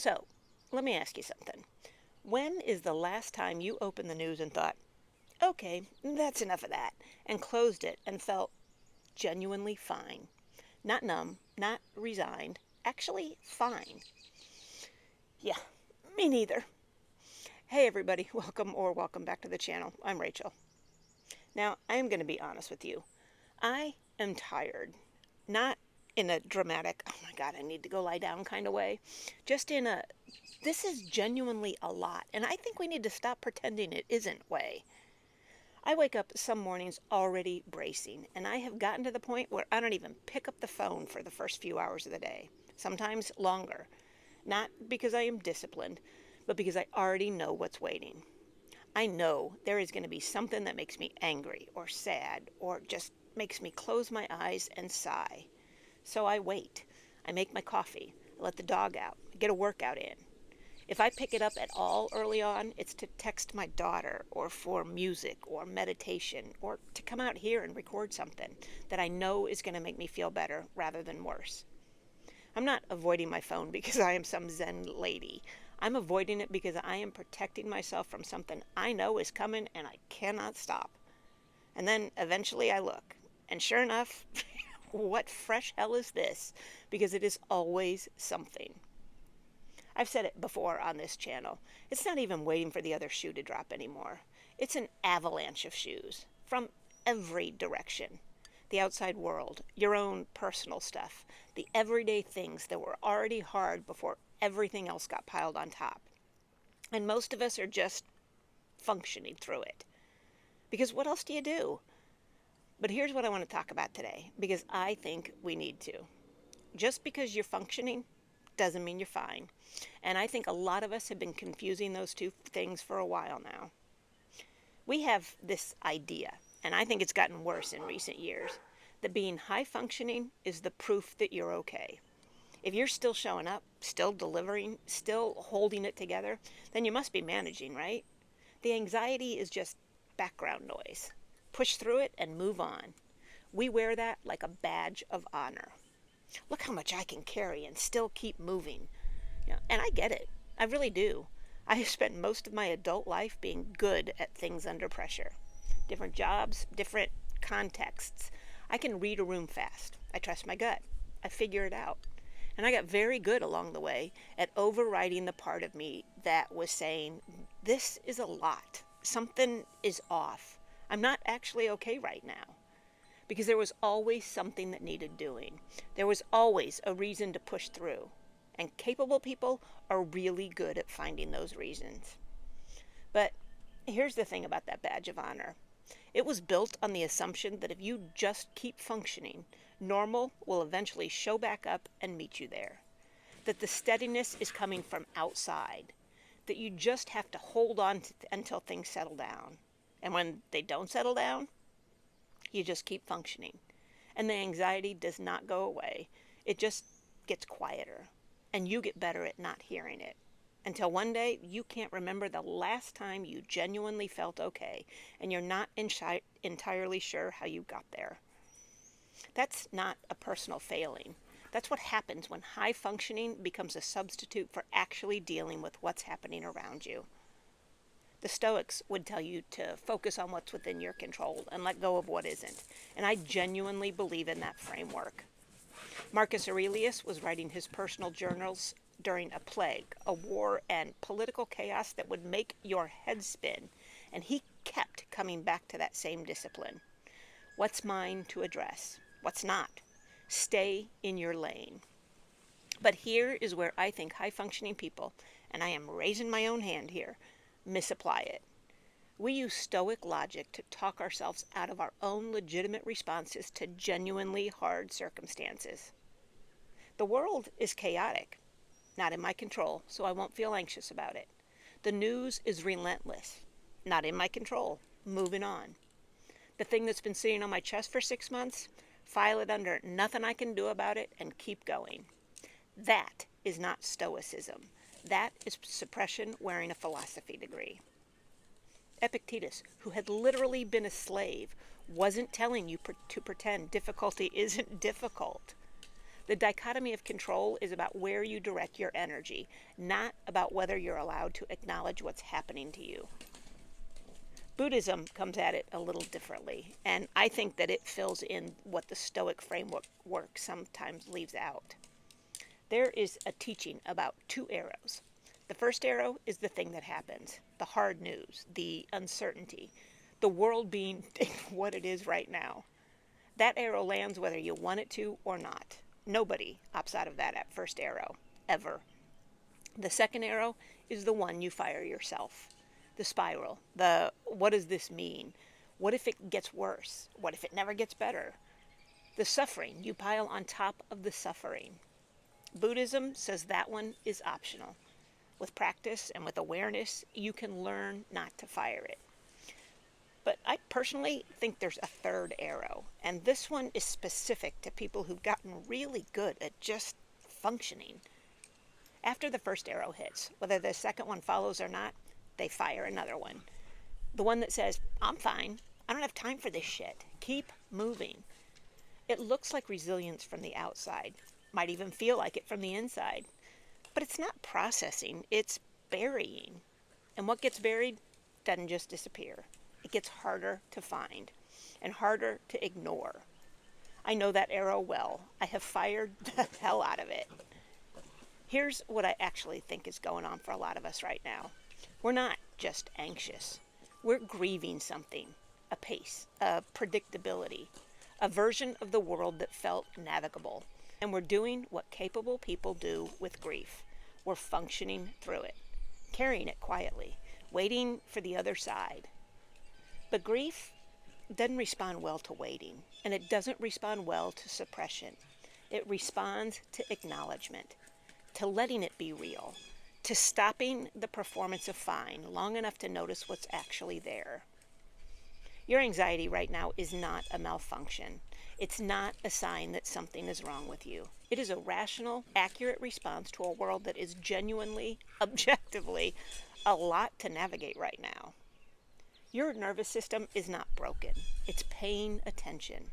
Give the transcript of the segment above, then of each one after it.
So, let me ask you something. When is the last time you opened the news and thought, okay, that's enough of that, and closed it and felt genuinely fine? Not numb, not resigned, actually fine. Yeah, me neither. Hey everybody, welcome back to the channel. I'm Rachel. Now, I am going to be honest with you. I am tired. Not in a dramatic, oh my God, I need to go lie down kind of way. Just in a, this is genuinely a lot, and I think we need to stop pretending it isn't way. I wake up some mornings already bracing, and I have gotten to the point where I don't even pick up the phone for the first few hours of the day, sometimes longer. Not because I am disciplined, but because I already know what's waiting. I know there is going to be something that makes me angry or sad or just makes me close my eyes and sigh. So I wait. I make my coffee. I let the dog out. I get a workout in. If I pick it up at all early on, it's to text my daughter or for music or meditation or to come out here and record something that I know is going to make me feel better rather than worse. I'm not avoiding my phone because I am some Zen lady. I'm avoiding it because I am protecting myself from something I know is coming and I cannot stop. And then eventually I look, and sure enough, what fresh hell is this? Because it is always something. I've said it before on this channel. It's not even waiting for the other shoe to drop anymore. It's an avalanche of shoes from every direction. The outside world, your own personal stuff, the everyday things that were already hard before everything else got piled on top. And most of us are just functioning through it. Because what else do you do? But here's what I want to talk about today, because I think we need to. Just because you're functioning doesn't mean you're fine. And I think a lot of us have been confusing those two things for a while now. We have this idea, and I think it's gotten worse in recent years, that being high functioning is the proof that you're okay. If you're still showing up, still delivering, still holding it together, then you must be managing, right? The anxiety is just background noise. Push through it and move on. We wear that like a badge of honor. Look how much I can carry and still keep moving. And I get it. I really do. I have spent most of my adult life being good at things under pressure. Different jobs, different contexts. I can read a room fast. I trust my gut. I figure it out. And I got very good along the way at overriding the part of me that was saying, this is a lot. Something is off. I'm not actually okay right now. Because there was always something that needed doing. There was always a reason to push through. And capable people are really good at finding those reasons. But here's the thing about that badge of honor. It was built on the assumption that if you just keep functioning, normal will eventually show back up and meet you there. That the steadiness is coming from outside. That you just have to hold on until things settle down. And when they don't settle down, you just keep functioning. And the anxiety does not go away. It just gets quieter. And you get better at not hearing it. Until one day, you can't remember the last time you genuinely felt okay. And you're not entirely sure how you got there. That's not a personal failing. That's what happens when high functioning becomes a substitute for actually dealing with what's happening around you. The Stoics would tell you to focus on what's within your control and let go of what isn't. And I genuinely believe in that framework. Marcus Aurelius was writing his personal journals during a plague, a war, and political chaos that would make your head spin. And he kept coming back to that same discipline. What's mine to address? What's not? Stay in your lane. But here is where I think high-functioning people, and I am raising my own hand here, misapply it. We use Stoic logic to talk ourselves out of our own legitimate responses to genuinely hard circumstances. The world is chaotic, not in my control, so I won't feel anxious about it. The news is relentless, not in my control, moving on. The thing that's been sitting on my chest for 6 months, file it under nothing I can do about it and keep going. That is not Stoicism. That is suppression wearing a philosophy degree. Epictetus, who had literally been a slave, wasn't telling you to pretend difficulty isn't difficult. The dichotomy of control is about where you direct your energy, not about whether you're allowed to acknowledge what's happening to you. Buddhism comes at it a little differently, and I think that it fills in what the Stoic framework sometimes leaves out. There is a teaching about two arrows. The first arrow is the thing that happens, the hard news, the uncertainty, the world being what it is right now. That arrow lands whether you want it to or not. Nobody opts out of that at first arrow, ever. The second arrow is the one you fire yourself. The spiral, the what does this mean? What if it gets worse? What if it never gets better? The suffering you pile on top of the suffering. Buddhism says that one is optional. With practice and with awareness, you can learn not to fire it. But I personally think there's a third arrow, and this one is specific to people who've gotten really good at just functioning. After the first arrow hits, whether the second one follows or not, they fire another one. The one that says, I'm fine, I don't have time for this shit, keep moving. It looks like resilience from the outside, might even feel like it from the inside. But it's not processing, it's burying. And what gets buried doesn't just disappear. It gets harder to find and harder to ignore. I know that arrow well. I have fired the hell out of it. Here's what I actually think is going on for a lot of us right now. We're not just anxious. We're grieving something, a pace, a predictability, a version of the world that felt navigable. And we're doing what capable people do with grief. We're functioning through it, carrying it quietly, waiting for the other side. But grief doesn't respond well to waiting, and it doesn't respond well to suppression. It responds to acknowledgement, to letting it be real, to stopping the performance of fine long enough to notice what's actually there. Your anxiety right now is not a malfunction. It's not a sign that something is wrong with you. It is a rational, accurate response to a world that is genuinely, objectively, a lot to navigate right now. Your nervous system is not broken. It's paying attention.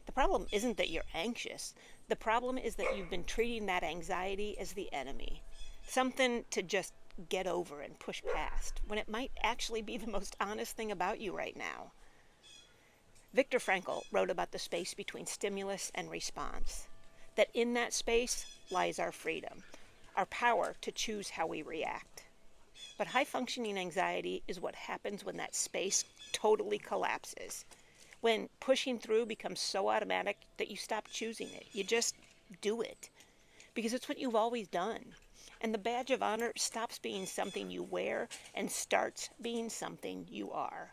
The problem isn't that you're anxious. The problem is that you've been treating that anxiety as the enemy, something to just get over and push past, when it might actually be the most honest thing about you right now. Viktor Frankl wrote about the space between stimulus and response, that in that space lies our freedom, our power to choose how we react. But high-functioning anxiety is what happens when that space totally collapses, when pushing through becomes so automatic that you stop choosing it. You just do it, because it's what you've always done. And the badge of honor stops being something you wear and starts being something you are.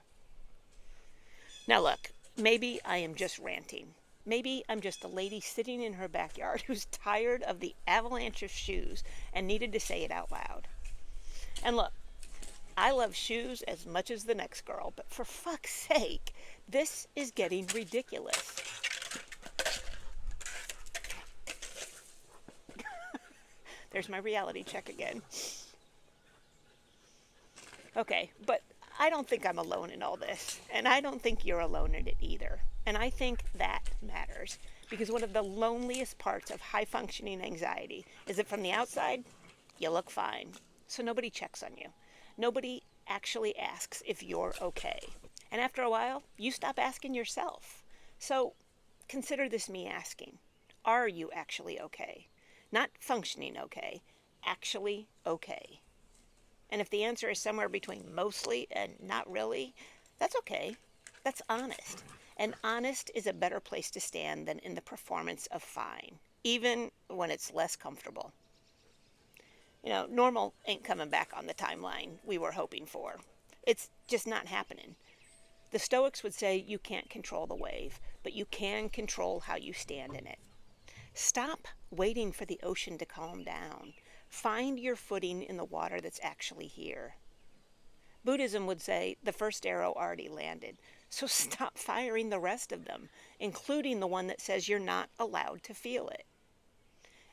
Now look, maybe I am just ranting. Maybe I'm just a lady sitting in her backyard who's tired of the avalanche of shoes and needed to say it out loud. And look, I love shoes as much as the next girl, but for fuck's sake, this is getting ridiculous. There's my reality check again. Okay, but I don't think I'm alone in all this, and I don't think you're alone in it either. And I think that matters, because one of the loneliest parts of high-functioning anxiety is that from the outside, you look fine. So nobody checks on you. Nobody actually asks if you're okay. And after a while, you stop asking yourself. So consider this me asking, are you actually okay? Not functioning okay, actually okay. And if the answer is somewhere between mostly and not really, that's okay. That's honest. And honest is a better place to stand than in the performance of fine, even when it's less comfortable. You know, normal ain't coming back on the timeline we were hoping for. It's just not happening. The Stoics would say you can't control the wave, but you can control how you stand in it. Stop waiting for the ocean to calm down. Find your footing in the water that's actually here. Buddhism would say the first arrow already landed, so stop firing the rest of them, including the one that says you're not allowed to feel it.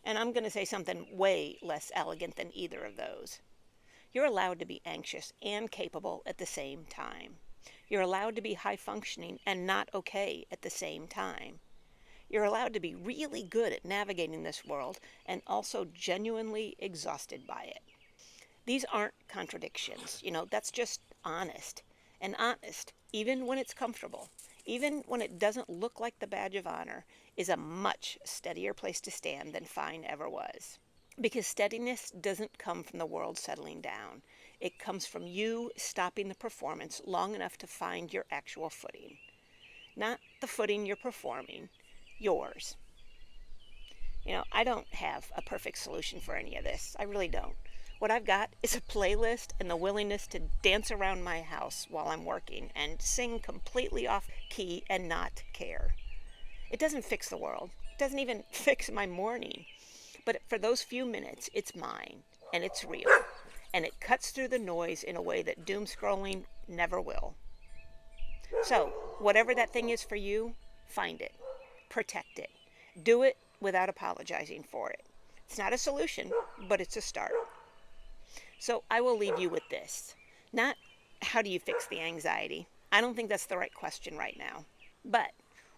And I'm going to say something way less elegant than either of those. You're allowed to be anxious and capable at the same time. You're allowed to be high functioning and not okay at the same time. You're allowed to be really good at navigating this world and also genuinely exhausted by it. These aren't contradictions, that's just honest. And honest, even when it's comfortable, even when it doesn't look like the badge of honor, is a much steadier place to stand than fine ever was. Because steadiness doesn't come from the world settling down. It comes from you stopping the performance long enough to find your actual footing. Not the footing you're performing, yours. I don't have a perfect solution for any of this. I really don't. What I've got is a playlist and the willingness to dance around my house while I'm working and sing completely off key and not care. It doesn't fix the world. It doesn't even fix my morning. But for those few minutes, it's mine and it's real. And it cuts through the noise in a way that doom scrolling never will. So, whatever that thing is for you, find it. Protect it. Do it without apologizing for it. It's not a solution, but it's a start. So I will leave you with this. Not how do you fix the anxiety? I don't think that's the right question right now. But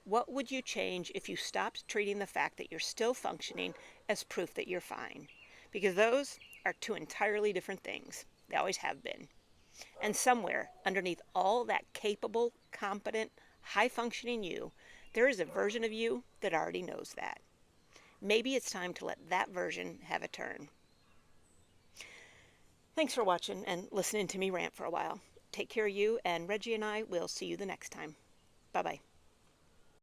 what would you change if you stopped treating the fact that you're still functioning as proof that you're fine? Because those are two entirely different things. They always have been. And somewhere underneath all that capable, competent, high-functioning you, there is a version of you that already knows that. Maybe it's time to let that version have a turn. Thanks for watching and listening to me rant for a while. Take care of you, and Reggie and I will see you the next time. Bye-bye.